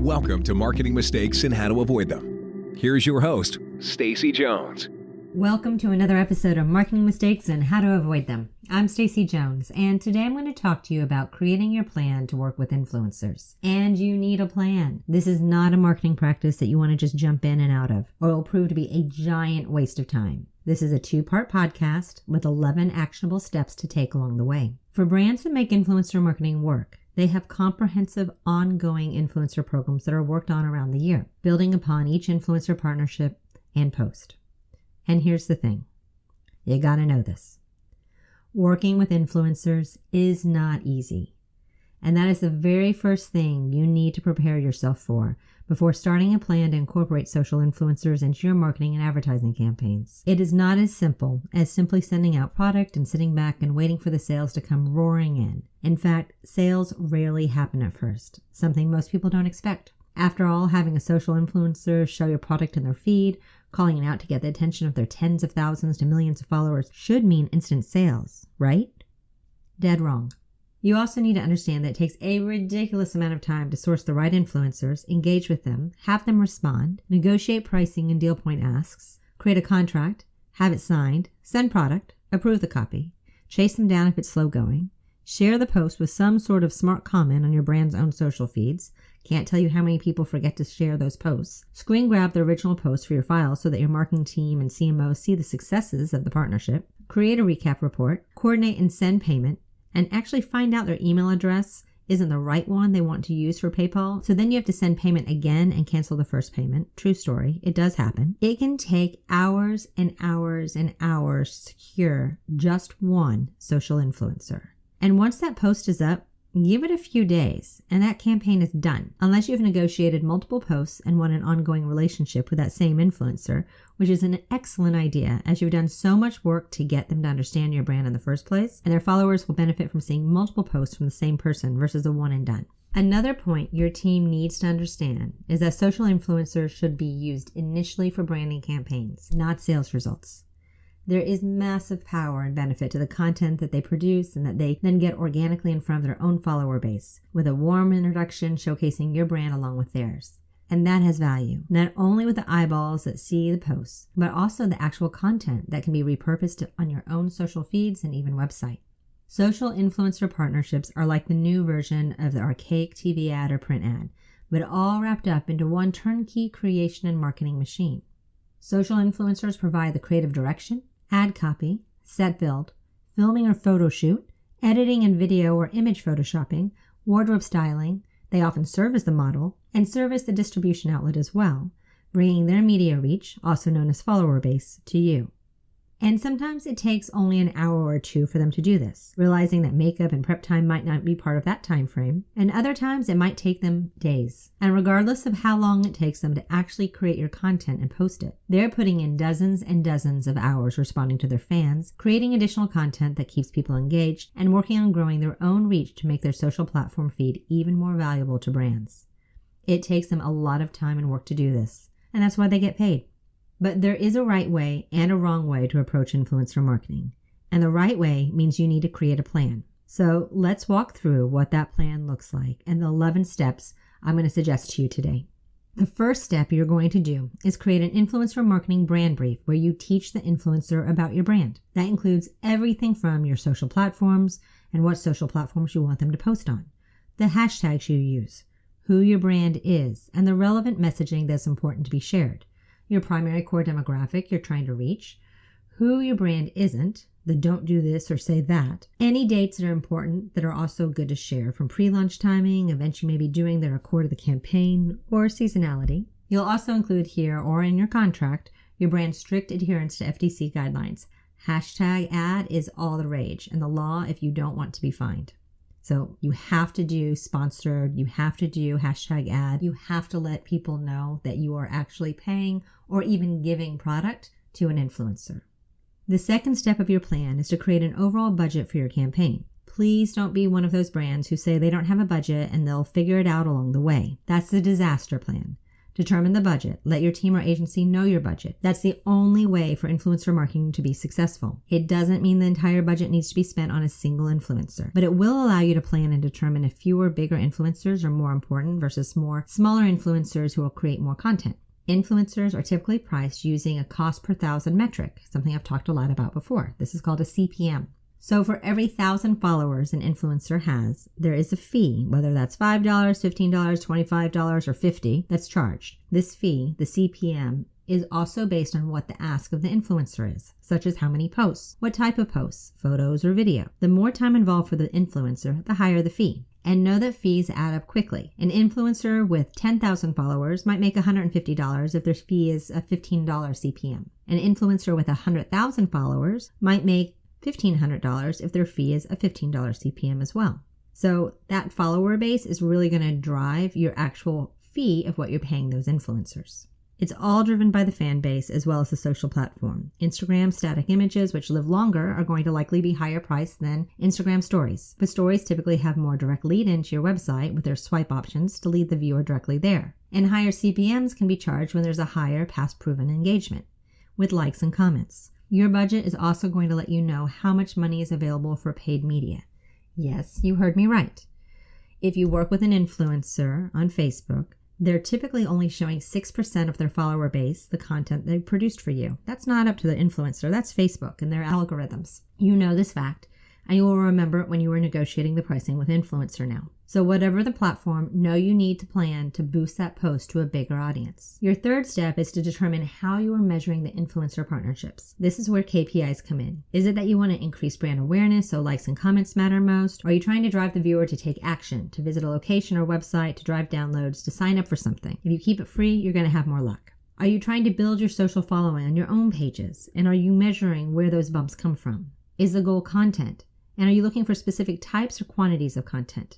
Welcome to Marketing Mistakes and How to Avoid Them. Here's your host, Stacy Jones. Welcome to another episode of Marketing Mistakes and How to Avoid Them. I'm Stacy Jones, and today I'm going to talk to you about creating your plan to work with influencers. And you need a plan. This is not a marketing practice that you want to just jump in and out of, or it will prove to be a giant waste of time. This is a 2-part podcast with 11 actionable steps to take along the way. For brands that make influencer marketing work, they have comprehensive, ongoing influencer programs that are worked on around the year, building upon each influencer partnership and post. And here's the thing. You gotta know this. Working with influencers is not easy. And that is the very first thing you need to prepare yourself for before starting a plan to incorporate social influencers into your marketing and advertising campaigns. It is not as simple as simply sending out product and sitting back and waiting for the sales to come roaring in. In fact, sales rarely happen at first, something most people don't expect. After all, having a social influencer show your product in their feed, calling it out to get the attention of their tens of thousands to millions of followers should mean instant sales, right? Dead wrong. You also need to understand that it takes a ridiculous amount of time to source the right influencers, engage with them, have them respond, negotiate pricing and deal point asks, create a contract, have it signed, send product, approve the copy, chase them down if it's slow going, share the post with some sort of smart comment on your brand's own social feeds. Can't tell you how many people forget to share those posts. Screen grab the original post for your file so that your marketing team and CMOs see the successes of the partnership. Create a recap report, coordinate and send payment, and actually find out their email address isn't the right one they want to use for PayPal. So then you have to send payment again and cancel the first payment. True story. It does happen. It can take hours and hours and hours to secure just one social influencer. And once that post is up, give it a few days and that campaign is done. Unless you've negotiated multiple posts and want an ongoing relationship with that same influencer, which is an excellent idea as you've done so much work to get them to understand your brand in the first place, and their followers will benefit from seeing multiple posts from the same person versus a one and done. Another point your team needs to understand is that social influencers should be used initially for branding campaigns, not sales results. There is massive power and benefit to the content that they produce and that they then get organically in front of their own follower base with a warm introduction showcasing your brand along with theirs. And that has value, not only with the eyeballs that see the posts, but also the actual content that can be repurposed on your own social feeds and even website. Social influencer partnerships are like the new version of the archaic TV ad or print ad, but all wrapped up into one turnkey creation and marketing machine. Social influencers provide the creative direction, ad copy, set build, filming or photo shoot, editing and video or image photoshopping, wardrobe styling. They often serve as the model and serve as the distribution outlet as well, bringing their media reach, also known as follower base, to you. And sometimes it takes only an hour or two for them to do this, realizing that makeup and prep time might not be part of that time frame, and other times it might take them days. And regardless of how long it takes them to actually create your content and post it, they're putting in dozens and dozens of hours responding to their fans, creating additional content that keeps people engaged, and working on growing their own reach to make their social platform feed even more valuable to brands. It takes them a lot of time and work to do this, and that's why they get paid. But there is a right way and a wrong way to approach influencer marketing. And the right way means you need to create a plan. So let's walk through what that plan looks like and the 11 steps I'm going to suggest to you today. The first step you're going to do is create an influencer marketing brand brief where you teach the influencer about your brand. That includes everything from your social platforms and what social platforms you want them to post on, the hashtags you use, who your brand is, and the relevant messaging that's important to be shared. Your primary core demographic you're trying to reach, who your brand isn't, the don't do this or say that, any dates that are important that are also good to share from pre-launch timing, events you may be doing that are core to the campaign, or seasonality. You'll also include here or in your contract your brand's strict adherence to FTC guidelines. Hashtag ad is all the rage and the law if you don't want to be fined. So you have to do sponsored, you have to do hashtag ad, you have to let people know that you are actually paying or even giving product to an influencer. The second step of your plan is to create an overall budget for your campaign. Please don't be one of those brands who say they don't have a budget and they'll figure it out along the way. That's the disaster plan. Determine the budget. Let your team or agency know your budget. That's the only way for influencer marketing to be successful. It doesn't mean the entire budget needs to be spent on a single influencer, but it will allow you to plan and determine if fewer bigger influencers are more important versus more smaller influencers who will create more content. Influencers are typically priced using a cost per thousand metric, something I've talked a lot about before. This is called a CPM. So for every 1,000 followers an influencer has, there is a fee, whether that's $5, $15, $25, or $50, that's charged. This fee, the CPM, is also based on what the ask of the influencer is, such as how many posts, what type of posts, photos, or video. The more time involved for the influencer, the higher the fee. And know that fees add up quickly. An influencer with 10,000 followers might make $150 if their fee is a $15 CPM. An influencer with 100,000 followers might make $1,500 if their fee is a $15 CPM as well. So that follower base is really going to drive your actual fee of what you're paying those influencers. It's all driven by the fan base as well as the social platform. Instagram static images, which live longer, are going to likely be higher priced than Instagram stories. But stories typically have more direct lead into your website with their swipe options to lead the viewer directly there. And higher CPMs can be charged when there's a higher past proven engagement with likes and comments. Your budget is also going to let you know how much money is available for paid media. Yes, you heard me right. If you work with an influencer on Facebook, they're typically only showing 6% of their follower base the content they produced for you. That's not up to the influencer. That's Facebook and their algorithms. You know this fact, and you will remember it when you were negotiating the pricing with influencer now. So whatever the platform, know you need to plan to boost that post to a bigger audience. Your third step is to determine how you are measuring the influencer partnerships. This is where KPIs come in. Is it that you want to increase brand awareness, so likes and comments matter most? Or are you trying to drive the viewer to take action, to visit a location or website, to drive downloads, to sign up for something? If you keep it free, you're going to have more luck. Are you trying to build your social following on your own pages? And are you measuring where those bumps come from? Is the goal content? And are you looking for specific types or quantities of content?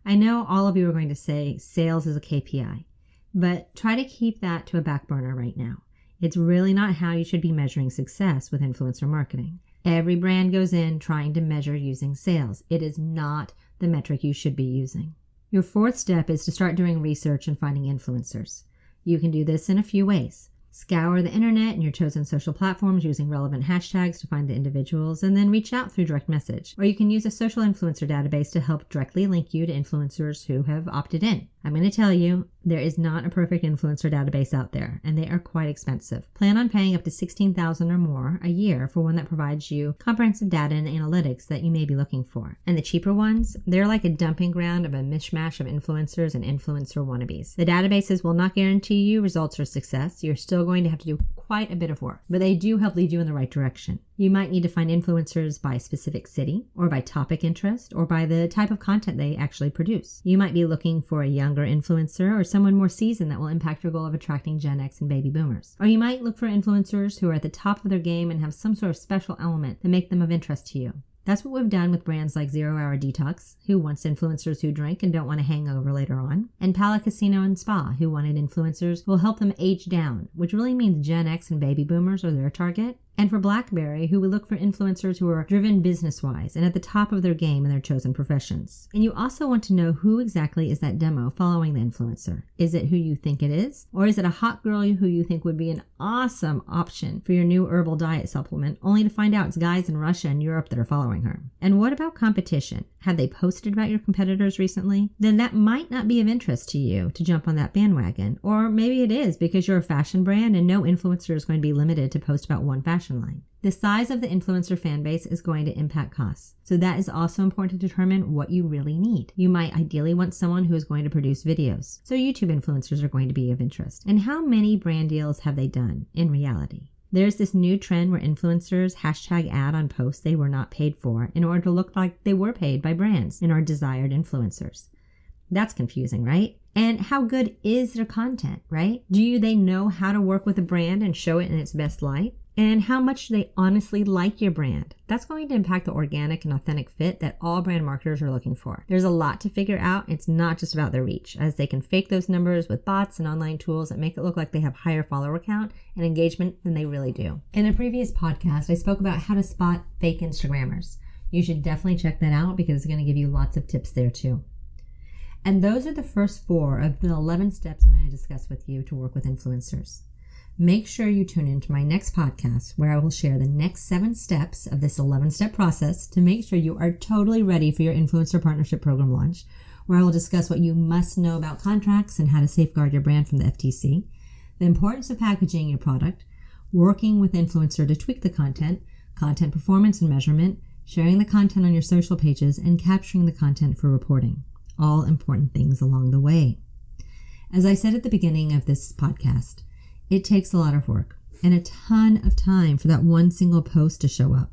I know all of you are going to say sales is a KPI, but try to keep that to a back burner right now. It's really not how you should be measuring success with influencer marketing. Every brand goes in trying to measure using sales. It is not the metric you should be using. Your fourth step is to start doing research and finding influencers. You can do this in a few ways. Scour the internet and your chosen social platforms using relevant hashtags to find the individuals, and then reach out through direct message. Or you can use a social influencer database to help directly link you to influencers who have opted in. I'm going to tell you, there is not a perfect influencer database out there, and they are quite expensive. Plan on paying up to $16,000 or more a year for one that provides you comprehensive data and analytics that you may be looking for. And the cheaper ones, they're like a dumping ground of a mishmash of influencers and influencer wannabes. The databases will not guarantee you results or success. You're still going to have to do quite a bit of work, but they do help lead you in the right direction. You might need to find influencers by specific city, or by topic interest, or by the type of content they actually produce. You might be looking for a younger influencer or someone more seasoned that will impact your goal of attracting Gen X and baby boomers. Or you might look for influencers who are at the top of their game and have some sort of special element that make them of interest to you. That's what we've done with brands like 0 Hour Detox, who wants influencers who drink and don't want a hangover later on, and Pala Casino and Spa, who wanted influencers who will help them age down, which really means Gen X and baby boomers are their target. And for BlackBerry, who we look for influencers who are driven business-wise and at the top of their game in their chosen professions. And you also want to know who exactly is that demo following the influencer. Is it who you think it is? Or is it a hot girl who you think would be an awesome option for your new herbal diet supplement, only to find out it's guys in Russia and Europe that are following her? And what about competition? Have they posted about your competitors recently? Then that might not be of interest to you to jump on that bandwagon. Or maybe it is because you're a fashion brand and no influencer is going to be limited to post about one fashion line. The size of the influencer fan base is going to impact costs. So that is also important to determine what you really need. You might ideally want someone who is going to produce videos. So YouTube influencers are going to be of interest. And how many brand deals have they done in reality? There's this new trend where influencers hashtag ad on posts they were not paid for in order to look like they were paid by brands and are desired influencers. That's confusing, right? And how good is their content, right? Do they know how to work with a brand and show it in its best light? And how much do they honestly like your brand? That's going to impact the organic and authentic fit that all brand marketers are looking for. There's a lot to figure out. It's not just about their reach, as they can fake those numbers with bots and online tools that make it look like they have higher follower count and engagement than they really do. In a previous podcast, I spoke about how to spot fake Instagrammers. You should definitely check that out because it's going to give you lots of tips there too. And those are the first 4 of the 11 steps I'm going to discuss with you to work with influencers. Make sure you tune into my next podcast where I will share the next 7 steps of this 11-step process to make sure you are totally ready for your influencer partnership program launch, where I will discuss what you must know about contracts and how to safeguard your brand from the FTC, the importance of packaging your product, working with influencer to tweak the content performance and measurement, sharing the content on your social pages, and capturing the content for reporting. All important things along the way. As I said at the beginning of this podcast, it takes a lot of work and a ton of time for that one single post to show up.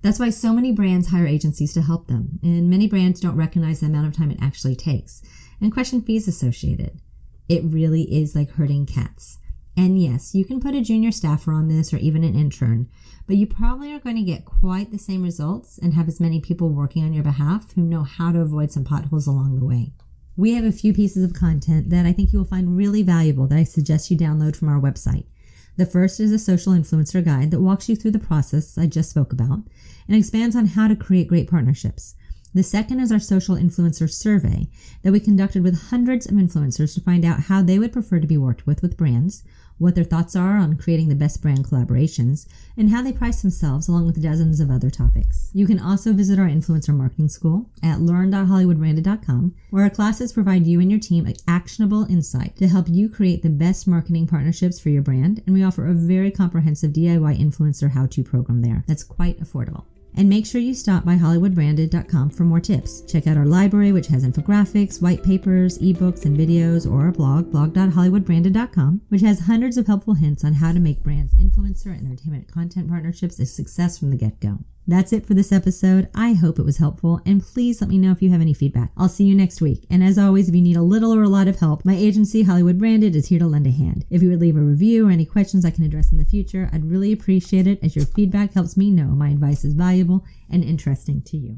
That's why so many brands hire agencies to help them, and many brands don't recognize the amount of time it actually takes and question fees associated. It really is like herding cats. And yes, you can put a junior staffer on this or even an intern, but you probably aren't going to get quite the same results and have as many people working on your behalf who know how to avoid some potholes along the way. We have a few pieces of content that I think you will find really valuable that I suggest you download from our website. The first is a social influencer guide that walks you through the process I just spoke about and expands on how to create great partnerships. The second is our social influencer survey that we conducted with hundreds of influencers to find out how they would prefer to be worked with brands, what their thoughts are on creating the best brand collaborations, and how they price themselves, along with dozens of other topics. You can also visit our influencer marketing school at learn.hollywoodbranded.com, where our classes provide you and your team actionable insight to help you create the best marketing partnerships for your brand, and we offer a very comprehensive DIY influencer how-to program there that's quite affordable. And make sure you stop by hollywoodbranded.com for more tips. Check out our library, which has infographics, white papers, ebooks, and videos, or our blog.hollywoodbranded.com, which has hundreds of helpful hints on how to make brands' influencer and entertainment content partnerships a success from the get-go. That's it for this episode. I hope it was helpful, and please let me know if you have any feedback. I'll see you next week. And as always, if you need a little or a lot of help, my agency, Hollywood Branded, is here to lend a hand. If you would leave a review or any questions I can address in the future, I'd really appreciate it, as your feedback helps me know my advice is valuable and interesting to you.